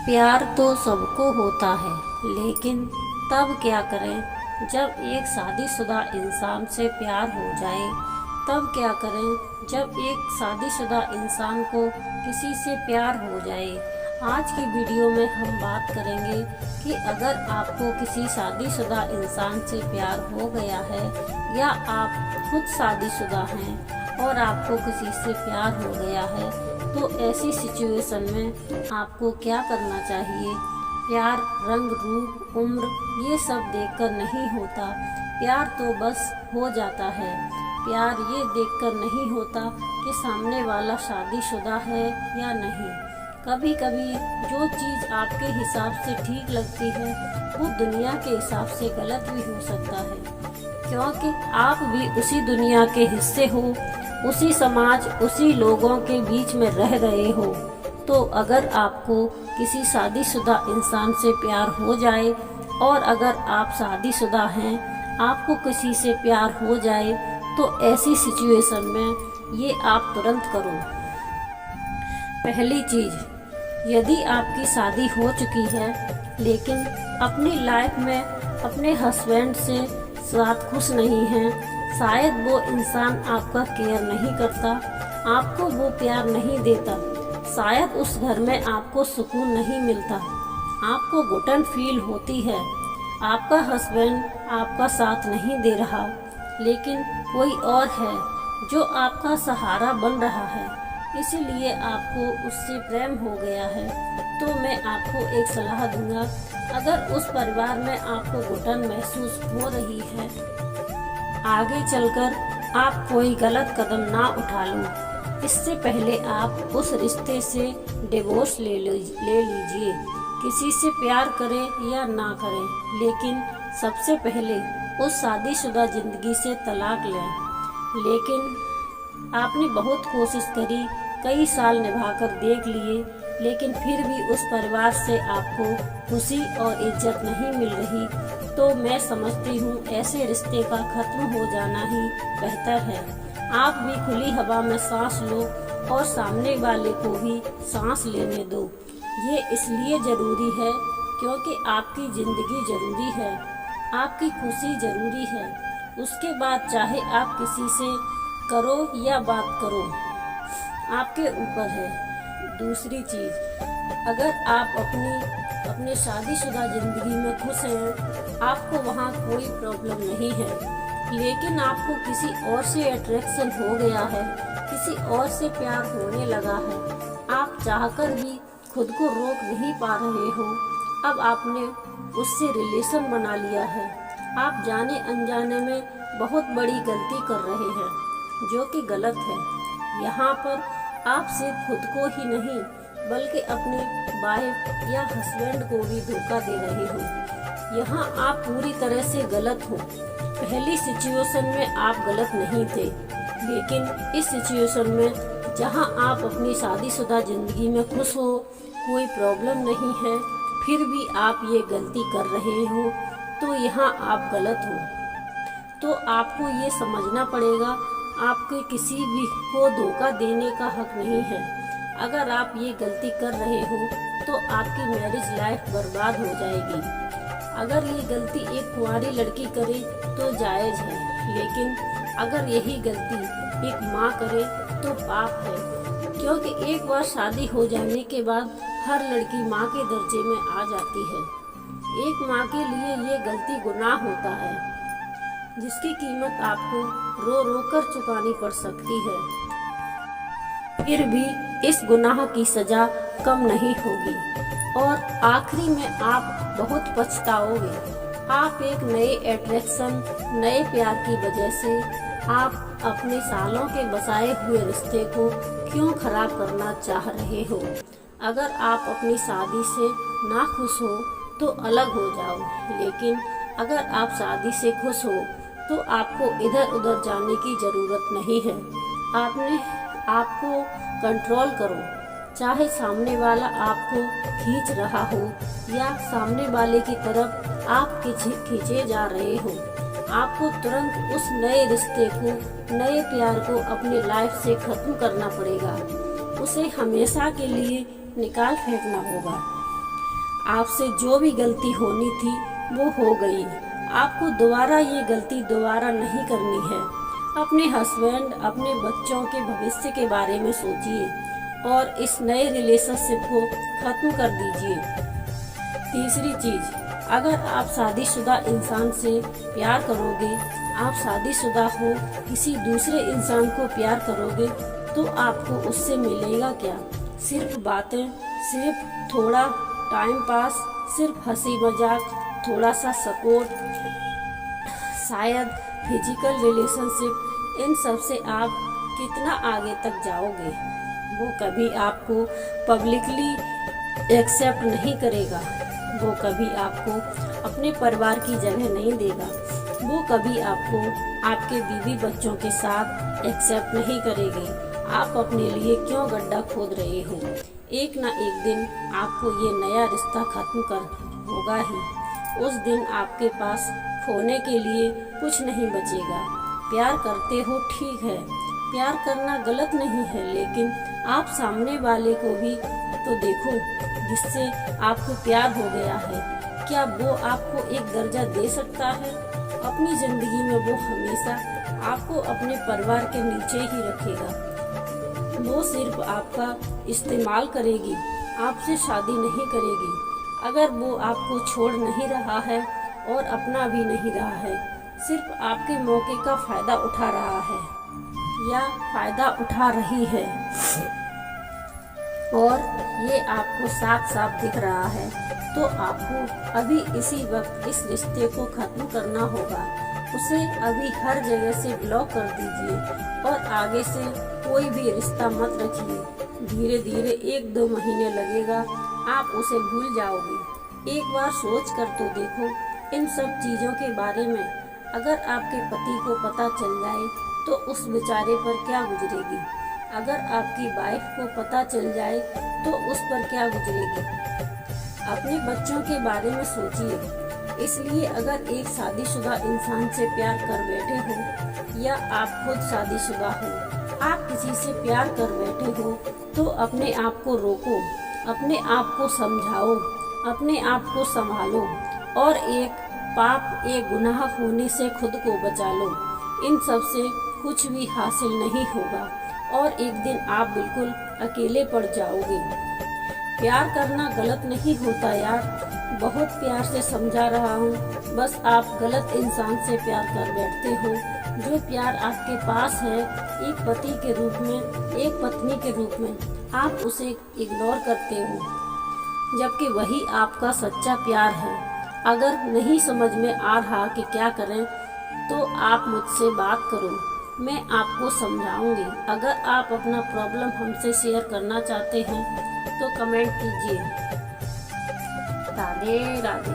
प्यार तो सबको होता है, लेकिन तब क्या करें जब एक शादीशुदा इंसान से प्यार हो जाए। तब क्या करें जब एक शादीशुदा इंसान को किसी से प्यार हो जाए। आज की वीडियो में हम बात करेंगे कि अगर आपको किसी शादीशुदा इंसान से प्यार हो गया है या आप खुद शादीशुदा हैं और आपको किसी से प्यार हो गया है, तो ऐसी सिचुएशन में आपको क्या करना चाहिए। प्यार रंग रूप उम्र ये सब देखकर नहीं होता, प्यार तो बस हो जाता है। प्यार ये देखकर नहीं होता कि सामने वाला शादीशुदा है या नहीं। कभी कभी जो चीज़ आपके हिसाब से ठीक लगती है वो दुनिया के हिसाब से गलत भी हो सकता है, क्योंकि आप भी उसी दुनिया के हिस्से हो, उसी समाज उसी लोगों के बीच में रह रहे हो। तो अगर आपको किसी शादीशुदा इंसान से प्यार हो जाए और अगर आप शादीशुदा हैं, आपको किसी से प्यार हो जाए, तो ऐसी सिचुएशन में ये आप तुरंत करो। पहली चीज़, यदि आपकी शादी हो चुकी है लेकिन अपनी लाइफ में अपने हस्बैंड से साथ खुश नहीं हैं, शायद वो इंसान आपका केयर नहीं करता, आपको वो प्यार नहीं देता, शायद उस घर में आपको सुकून नहीं मिलता, आपको घुटन फील होती है, आपका हस्बैंड आपका साथ नहीं दे रहा, लेकिन कोई और है जो आपका सहारा बन रहा है, इसीलिए आपको उससे प्रेम हो गया है, तो मैं आपको एक सलाह दूंगा। अगर उस परिवार में आपको घुटन महसूस हो रही है, आगे चलकर आप कोई गलत कदम ना उठा लो। इससे पहले आप उस रिश्ते से डिवोर्स ले लीजिए। किसी से प्यार करें या ना करें, लेकिन सबसे पहले उस शादीशुदा जिंदगी से तलाक लें। लेकिन आपने बहुत कोशिश करी, कई साल निभाकर देख लिए, लेकिन फिर भी उस परिवार से आपको खुशी और इज्जत नहीं मिल रही, तो मैं समझती हूँ ऐसे रिश्ते का खत्म हो जाना ही बेहतर है। आप भी खुली हवा में सांस लो और सामने वाले को भी सांस लेने दो। ये इसलिए ज़रूरी है क्योंकि आपकी ज़िंदगी ज़रूरी है, आपकी खुशी ज़रूरी है। उसके बाद चाहे आप किसी से करो या बात करो, आपके ऊपर है। दूसरी चीज़, अगर आप अपनी शादीशुदा ज़िंदगी में खुश हैं, आपको वहाँ कोई प्रॉब्लम नहीं है, लेकिन आपको किसी और से अट्रैक्शन हो गया है, किसी और से प्यार होने लगा है, आप चाहकर भी खुद को रोक नहीं पा रहे हो, अब आपने उससे रिलेशन बना लिया है, आप जाने अनजाने में बहुत बड़ी गलती कर रहे हैं, जो कि गलत है। यहाँ पर आप सिर्फ खुद को ही नहीं बल्कि अपने वाइफ या हस्बैंड को भी धोखा दे रहे हो। यहाँ आप पूरी तरह से गलत हो। पहली सिचुएशन में आप गलत नहीं थे, लेकिन इस सिचुएशन में जहाँ आप अपनी शादीशुदा जिंदगी में खुश हो, कोई प्रॉब्लम नहीं है, फिर भी आप ये गलती कर रहे हो, तो यहाँ आप गलत हो। तो आपको ये समझना पड़ेगा, आपके किसी भी को धोखा देने का हक नहीं है। अगर आप ये गलती कर रहे हो तो आपकी मैरिज लाइफ बर्बाद हो जाएगी। अगर ये गलती एक कुंवारी लड़की करे तो जायज़ है, लेकिन अगर यही गलती एक माँ करे तो पाप है, क्योंकि एक बार शादी हो जाने के बाद हर लड़की माँ के दर्जे में आ जाती है। एक माँ के लिए ये गलती गुनाह होता है, जिसकी कीमत आपको रो रो कर चुकानी पड़ सकती है। फिर भी इस गुनाह की सजा कम नहीं होगी और आखिरी में आप बहुत पछताओगे। आप एक नए अट्रैक्शन, नए प्यार की वजह से आप अपने सालों के बसाए हुए रिश्ते को क्यों खराब करना चाह रहे हो। अगर आप अपनी शादी से ना खुश हो तो अलग हो जाओ, लेकिन अगर आप शादी से खुश हो तो आपको इधर उधर जाने की ज़रूरत नहीं है। आपको कंट्रोल करो, चाहे सामने वाला आपको खींच रहा हो या सामने वाले की तरफ आप खींचे जा रहे हो। आपको तुरंत उस नए रिश्ते को, नए प्यार को अपनी लाइफ से ख़त्म करना पड़ेगा, उसे हमेशा के लिए निकाल फेंकना होगा। आपसे जो भी गलती होनी थी वो हो गई। आपको दोबारा ये गलती दोबारा नहीं करनी है। अपने हस्बैंड, अपने बच्चों के भविष्य के बारे में सोचिए और इस नए रिलेशनशिप को खत्म कर दीजिए। तीसरी चीज, अगर आप शादीशुदा इंसान से प्यार करोगे, आप शादीशुदा हो किसी दूसरे इंसान को प्यार करोगे, तो आपको उससे मिलेगा क्या? सिर्फ बातें, सिर्फ थोड़ा टाइम पास, सिर्फ हंसी मजाक, थोड़ा सा सपोर्ट, शायद फिजिकल रिलेशनशिप। इन सब से आप कितना आगे तक जाओगे? वो कभी आपको पब्लिकली एक्सेप्ट नहीं करेगा, वो कभी आपको अपने परिवार की जगह नहीं देगा, वो कभी आपको आपके बीवी बच्चों के साथ एक्सेप्ट नहीं करेगी। आप अपने लिए क्यों गड्ढा खोद रहे हो? एक ना एक दिन आपको ये नया रिश्ता खत्म कर होगा ही। उस दिन आपके पास खोने के लिए कुछ नहीं बचेगा। प्यार करते हो ठीक है, प्यार करना गलत नहीं है, लेकिन आप सामने वाले को भी तो देखो जिससे आपको प्यार हो गया है। क्या वो आपको एक दर्जा दे सकता है? अपनी जिंदगी में वो हमेशा आपको अपने परिवार के नीचे ही रखेगा। वो सिर्फ आपका इस्तेमाल करेगी, आपसे शादी नहीं करेगी। अगर वो आपको छोड़ नहीं रहा है और अपना भी नहीं रहा है, सिर्फ आपके मौके का फायदा उठा रहा है या फायदा उठा रही है, और ये आपको साफ साफ दिख रहा है, तो आपको अभी इसी वक्त इस रिश्ते को खत्म करना होगा। उसे अभी हर जगह से ब्लॉक कर दीजिए और आगे से कोई भी रिश्ता मत रखिए। धीरे धीरे 1-2 महीने लगेगा, आप उसे भूल जाओगे। एक बार सोच कर तो देखो इन सब चीज़ों के बारे में। अगर आपके पति को पता चल जाए तो उस बेचारे पर क्या गुजरेगी? अगर आपकी वाइफ को पता चल जाए तो उस पर क्या गुजरेगी? अपने बच्चों के बारे में सोचिए। इसलिए अगर एक शादीशुदा इंसान से प्यार कर बैठे हो या आप खुद शादीशुदा हो, आप किसी से प्यार कर बैठे हो, तो अपने आप को रोको, अपने आप को समझाओ, अपने आप को संभालो और एक पाप, एक गुनाह होने से खुद को बचा लो। इन सब से कुछ भी हासिल नहीं होगा और एक दिन आप बिल्कुल अकेले पड़ जाओगे। प्यार करना गलत नहीं होता यार, बहुत प्यार से समझा रहा हूँ। बस आप गलत इंसान से प्यार कर बैठते हो। जो प्यार आपके पास है एक पति के रूप में, एक पत्नी के रूप में, आप उसे इग्नोर करते हो, जबकि वही आपका सच्चा प्यार है। अगर नहीं समझ में आ रहा कि क्या करें तो आप मुझसे बात करो, मैं आपको समझाऊंगी। अगर आप अपना प्रॉब्लम हमसे शेयर करना चाहते हैं तो कमेंट कीजिए। राधे राधे।